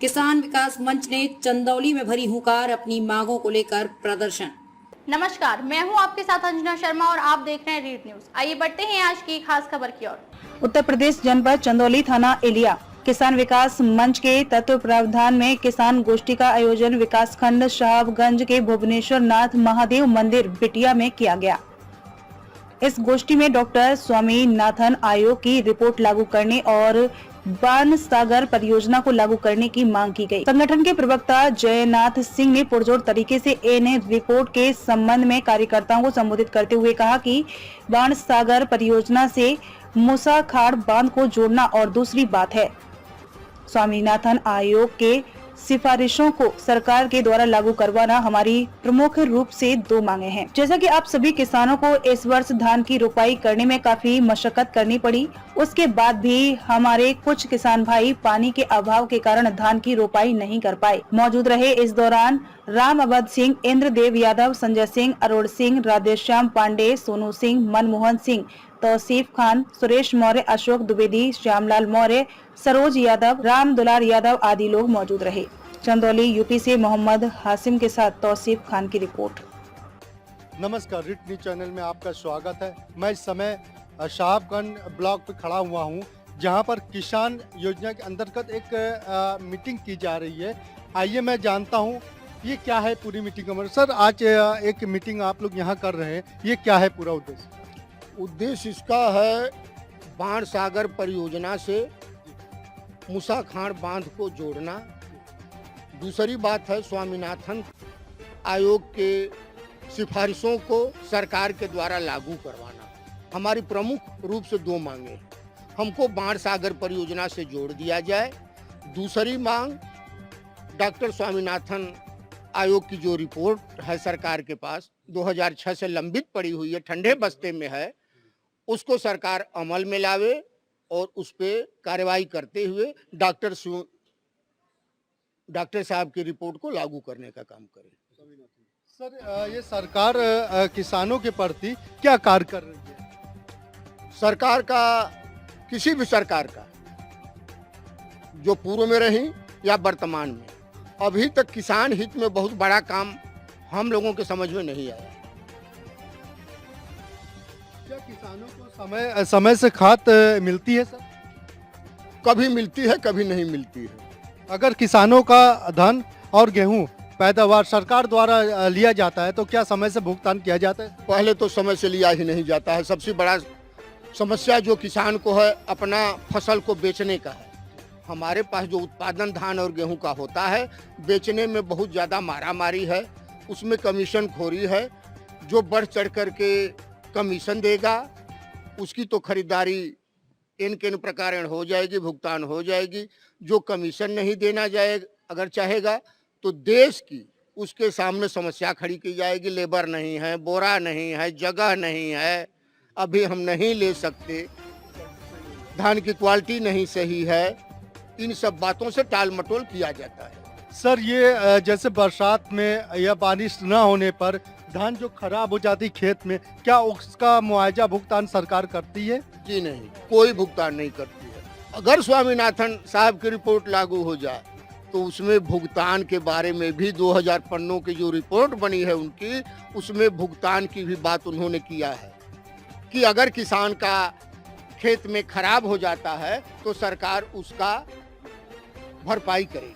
किसान विकास मंच ने चंदौली में भरी हुंकार, अपनी मांगों को लेकर प्रदर्शन। नमस्कार, मैं हूं आपके साथ अंजना शर्मा और आप देख रहे हैं रीड न्यूज। आइए बढ़ते हैं आज की खास खबर की ओर। उत्तर प्रदेश जनपद चंदौली थाना एलिया किसान विकास मंच के तत्वावधान में किसान गोष्ठी का आयोजन विकासखंड साहबगंज के भुवनेश्वर नाथ महादेव मंदिर बिटिया में किया गया। इस गोष्ठी में डॉक्टर स्वामीनाथन आयोग की रिपोर्ट लागू करने और बाण सागर परियोजना को लागू करने की मांग की गई। संगठन के प्रवक्ता जयनाथ सिंह ने पुरजोर तरीके से एन रिपोर्ट के संबंध में कार्यकर्ताओं को संबोधित करते हुए कहा कि बाण सागर परियोजना से मूसाखाड़ बांध को जोड़ना और दूसरी बात है स्वामीनाथन आयोग के सिफारिशों को सरकार के द्वारा लागू करवाना हमारी प्रमुख रूप से दो मांगे हैं। जैसा कि आप सभी किसानों को इस वर्ष धान की रोपाई करने में काफी मशक्कत करनी पड़ी, उसके बाद भी हमारे कुछ किसान भाई पानी के अभाव के कारण धान की रोपाई नहीं कर पाए। मौजूद रहे इस दौरान राम अवध सिंह, इंद्रदेव यादव, संजय सिंह, अरुण सिंह, राधेश्याम पांडे, सोनू सिंह, मनमोहन सिंह, तौसीफ खान, सुरेश मौर्य, अशोक द्विवेदी, श्यामलाल मौर्य, सरोज यादव, राम दुलार यादव आदि लोग मौजूद रहे। चंदौली यूपी से मोहम्मद हासिम के साथ तौसीफ खान की रिपोर्ट। नमस्कार, रिट न्यूज चैनल में आपका स्वागत है। मैं इस समय साहबगंज ब्लॉक पे खड़ा हुआ हूँ, जहाँ पर किसान योजना के अंतर्गत एक मीटिंग की जा रही है। आइए मैं जानता हूँ ये क्या है पूरी मीटिंग का मतलब। सर, आज एक मीटिंग आप लोग यहाँ कर रहे हैं, ये क्या है पूरा उद्देश्य? उद्देश्य इसका है बाण सागर परियोजना से मूसाखाड़ बांध को जोड़ना। दूसरी बात है स्वामीनाथन आयोग के सिफारिशों को सरकार के द्वारा लागू करवाना। हमारी प्रमुख रूप से दो मांगे हैं। हमको बाण सागर परियोजना से जोड़ दिया जाए। दूसरी मांग, डॉक्टर स्वामीनाथन आयोग की जो रिपोर्ट है सरकार के पास 2006 से लंबित पड़ी हुई है, ठंडे बस्ते में है, उसको सरकार अमल में लावे और उस पर कार्रवाई करते हुए डॉक्टर साहब की रिपोर्ट को लागू करने का काम करे। सर, ये सरकार किसानों के प्रति क्या कार्य कर रही है? सरकार का, किसी भी सरकार का, जो पूर्व में रही या वर्तमान में, अभी तक किसान हित में बहुत बड़ा काम हम लोगों के समझ में नहीं आया। क्या किसानों को समय से खाद मिलती है सर? कभी मिलती है, कभी नहीं मिलती है। अगर किसानों का धान और गेहूं पैदावार सरकार द्वारा लिया जाता है तो क्या समय से भुगतान किया जाता है? पहले तो समय से लिया ही नहीं जाता है। सबसे बड़ा समस्या जो किसान को है, अपना फसल को बेचने का है। हमारे पास जो उत्पादन धान और गेहूं का होता है, बेचने में बहुत ज़्यादा मारामारी है, उसमें कमीशन खोरी है। जो बढ़ चढ़ करके कमीशन देगा उसकी तो खरीदारी इन प्रकार हो जाएगी, भुगतान हो जाएगी। जो कमीशन नहीं देना जाए अगर चाहेगा तो देश की उसके सामने समस्या खड़ी की जाएगी। लेबर नहीं है, बोरा नहीं है, जगह नहीं है, अभी हम नहीं ले सकते, धान की क्वालिटी नहीं सही है, इन सब बातों से टाल मटोल किया जाता है। सर, ये जैसे बरसात में या बारिश न होने पर धान जो खराब हो जाती खेत में, क्या उसका मुआवजा भुगतान सरकार करती है? जी नहीं, कोई भुगतान नहीं करती है। अगर स्वामीनाथन साहब की रिपोर्ट लागू हो जाए तो उसमें भुगतान के बारे में भी 2000 पन्नों की जो रिपोर्ट बनी है उनकी, उसमें भुगतान की भी बात उन्होंने किया है कि अगर किसान का खेत में खराब हो जाता है तो सरकार उसका भरपाई करेगी।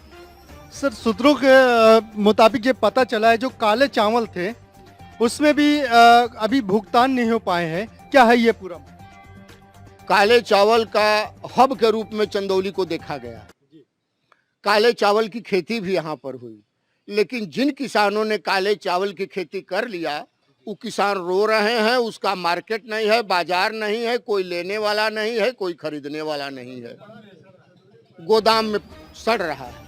सर, सूत्रों के मुताबिक ये पता चला है जो काले चावल थे उसमें भी अभी भुगतान नहीं हो पाए हैं। क्या है ये पूरा? काले चावल का हब के रूप में चंदौली को देखा गया। काले चावल की खेती भी यहाँ पर हुई, लेकिन जिन किसानों ने काले चावल की खेती कर लिया वो किसान रो रहे हैं। उसका मार्केट नहीं है, बाजार नहीं है, कोई लेने वाला नहीं है, कोई खरीदने वाला नहीं है, गोदाम में सड़ रहा है।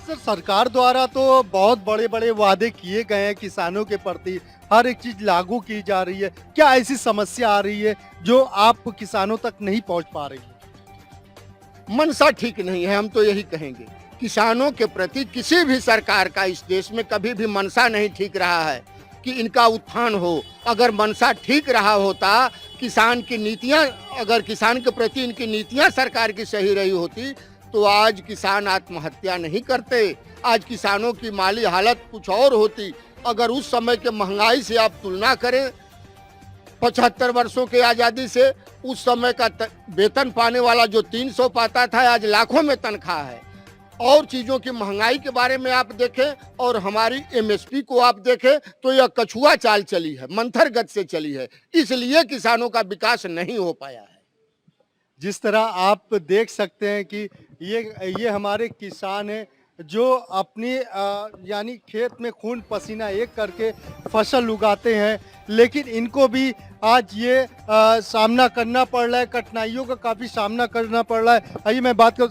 सर, सरकार द्वारा तो बहुत बड़े बड़े वादे किए गए हैं किसानों के प्रति, हर एक चीज लागू की जा रही है। क्या ऐसी समस्या आ रही है जो आप किसानों तक नहीं पहुंच पा रही? मनसा ठीक नहीं है, हम तो यही कहेंगे। किसानों के प्रति किसी भी सरकार का इस देश में कभी भी मनसा नहीं ठीक रहा है कि इनका उत्थान हो। अगर मनसा ठीक रहा होता, किसान की नीतियां, अगर किसान के प्रति इनकी नीतियां सरकार की सही रही होती तो आज किसान आत्महत्या नहीं करते, आज किसानों की माली हालत कुछ और होती। अगर उस समय के महंगाई से आप तुलना करें 75 वर्षों की आज़ादी से, उस समय का वेतन पाने वाला जो 300 पाता था आज लाखों में तनख्वाह है। और चीज़ों की महंगाई के बारे में आप देखें और हमारी एमएसपी को आप देखें तो यह कछुआ चाल चली है, मंथर गति से चली है, इसलिए किसानों का विकास नहीं हो पाया है। जिस तरह आप देख सकते हैं कि ये हमारे किसान हैं जो अपनी यानी खेत में खून पसीना एक करके फसल उगाते हैं, लेकिन इनको भी आज ये सामना करना पड़ रहा है, कठिनाइयों का काफ़ी सामना करना पड़ रहा है। आइए मैं बात करूँ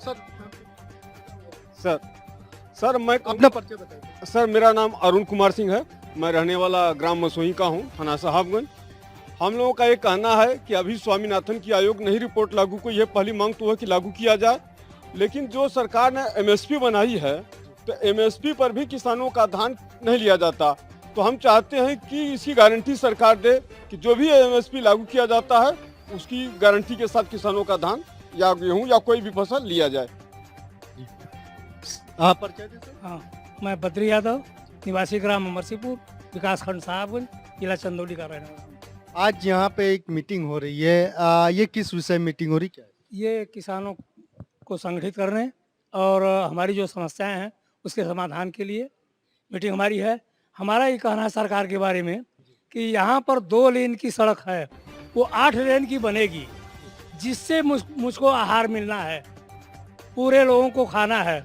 सर मैं अपना परिचय बताइए। सर मेरा नाम अरुण कुमार सिंह है, मैं रहने वाला ग्राम मसोही का हूँ, थाना साहबगंज। हम लोगों का ये कहना है कि अभी स्वामीनाथन की आयोग नहीं रिपोर्ट लागू की है, पहली मांग तो है कि लागू किया जाए, लेकिन जो सरकार ने एमएसपी बनाई है तो एमएसपी पर भी किसानों का धान नहीं लिया जाता। तो हम चाहते हैं कि इसकी गारंटी सरकार दे कि जो भी एमएसपी लागू किया जाता है उसकी गारंटी के साथ किसानों का धान या गेहूँ या कोई भी फसल लिया जाए। हाँ परिचय दीजिए। हाँ, मैं बद्री यादव, निवासी ग्राम अमरसीपुर, विकासखंड साहबगंज, जिला चंदौली का रहने वाला हूँ। आज यहाँ पे एक मीटिंग हो रही है, ये किस विषय में मीटिंग हो रही क्या है? ये किसानों को संगठित करने और हमारी जो समस्याएं हैं उसके समाधान के लिए मीटिंग हमारी है। हमारा ये कहना है सरकार के बारे में कि यहाँ पर 2 लेन की सड़क है, वो 8 लेन की बनेगी, जिससे मुझको आहार मिलना है, पूरे लोगों को खाना है।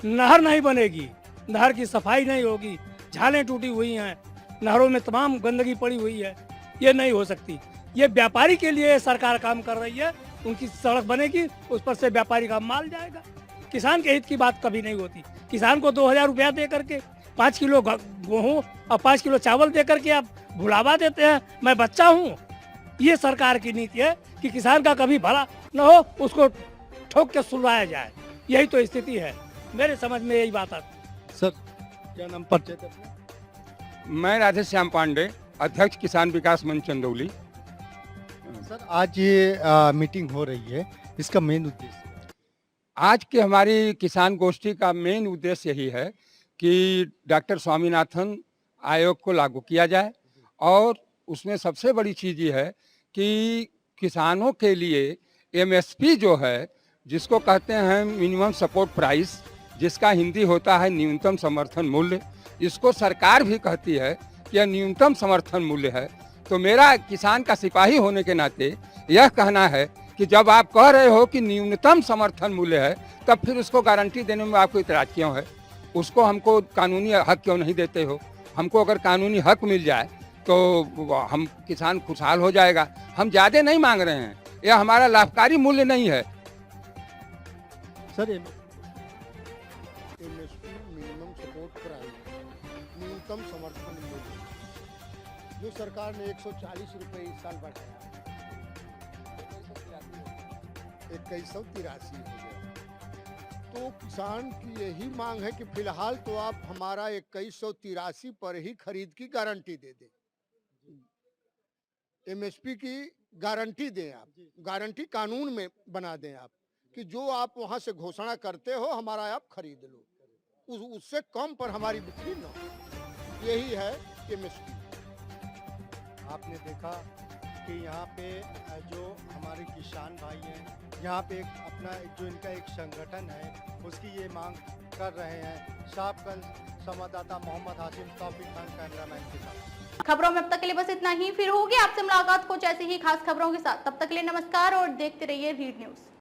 नहर नहीं बनेगी, नहर की सफाई नहीं होगी, झालें टूटी हुई हैं, नहरों में तमाम गंदगी पड़ी हुई है, ये नहीं हो सकती। ये व्यापारी के लिए सरकार काम कर रही है, उनकी सड़क बनेगी, उस पर से व्यापारी का माल जाएगा। किसान के हित की बात कभी नहीं होती। किसान को 2000 रुपया दे करके 5 किलो गेहूँ और 5 किलो चावल दे करके आप भुलावा देते हैं, मैं बच्चा हूँ। ये सरकार की नीति है कि किसान का कभी भला न हो, उसको ठोक के सुलवाया जाए। यही तो स्थिति है, मेरे समझ में यही बात आती। सर क्या नाम परिचय दे अपना? मैं राधे श्याम पांडे, अध्यक्ष किसान विकास मंच चंदौली। सर आज ये मीटिंग हो रही है, इसका मेन उद्देश्य आज की हमारी किसान गोष्ठी का मेन उद्देश्य यही है कि डॉक्टर स्वामीनाथन आयोग को लागू किया जाए, और उसमें सबसे बड़ी चीज़ ये है कि किसानों के लिए एमएसपी जो है, जिसको कहते हैं मिनिमम सपोर्ट प्राइस, जिसका हिंदी होता है न्यूनतम समर्थन मूल्य, इसको सरकार भी कहती है कि यह न्यूनतम समर्थन मूल्य है। तो मेरा किसान का सिपाही होने के नाते यह कहना है कि जब आप कह रहे हो कि न्यूनतम समर्थन मूल्य है, तब फिर उसको गारंटी देने में आपको इतराज क्यों है? उसको हमको कानूनी हक क्यों नहीं देते हो? हमको अगर कानूनी हक मिल जाए तो हम किसान खुशहाल हो जाएगा। हम ज़्यादा नहीं मांग रहे हैं, यह हमारा लाभकारी मूल्य नहीं है। Sir MSP minimum support price, न्यूनतम समर्थन मूल्य, जो सरकार ने 140 रुपये इस साल बढ़ाया, 2183 हो गया। तो किसान की यही मांग है कि फिलहाल तो आप हमारा 2183 पर ही खरीद की गारंटी दे दें, एमएसपी की गारंटी दें, आप गारंटी कानून में बना दें आप कि जो आप वहां से घोषणा करते हो हमारा आप खरीद लो, उससे कम पर हमारी बिक्री न हो। यही है एमएसपी। आपने देखा कि यहाँ पे जो हमारे किसान भाई हैं, यहाँ पे एक अपना जो इनका एक संगठन है उसकी ये मांग कर रहे हैं। साहबगंज संवाददाता मोहम्मद हाशिम, तौफीक खान, कैमरामैन के साथ। खबरों में अब तक के लिए बस इतना ही, फिर होगी आपसे मुलाकात कुछ ऐसी ही खास खबरों के साथ। तब तक के लिए नमस्कार और देखते रहिए रीड न्यूज।